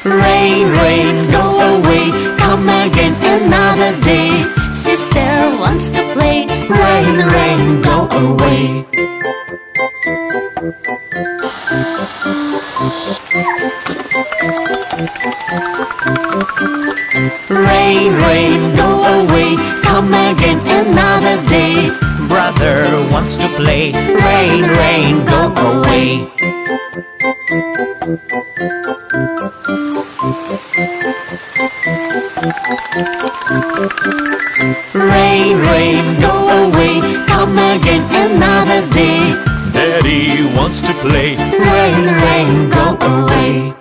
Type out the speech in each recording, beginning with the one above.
Rain, rain, go away, come again another day. Sister wants to play. Rain, rain, go away. Rain, rain, go away, come again another day. Brother wants to play. Rain, rain, go away. Rain, rain, go away, come again another day. Daddy wants to play. Rain, rain, go away.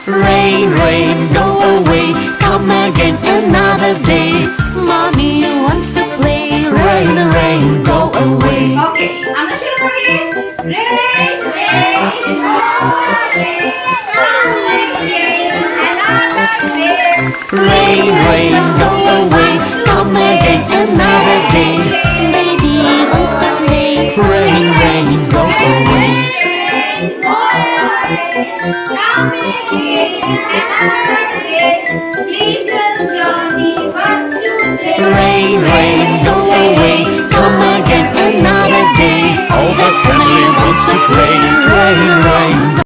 Rain, rain, go away, come again another day. Mommy wants to play. Rain, rain, go away. Okay, আমরা শুরু করি। Rain, rain, go away, another day. Rain, rain, go away, come again another day. Baby wants to play. Rain, rain, go away. Rain, rain, go away, come again another day. All the family wants to play.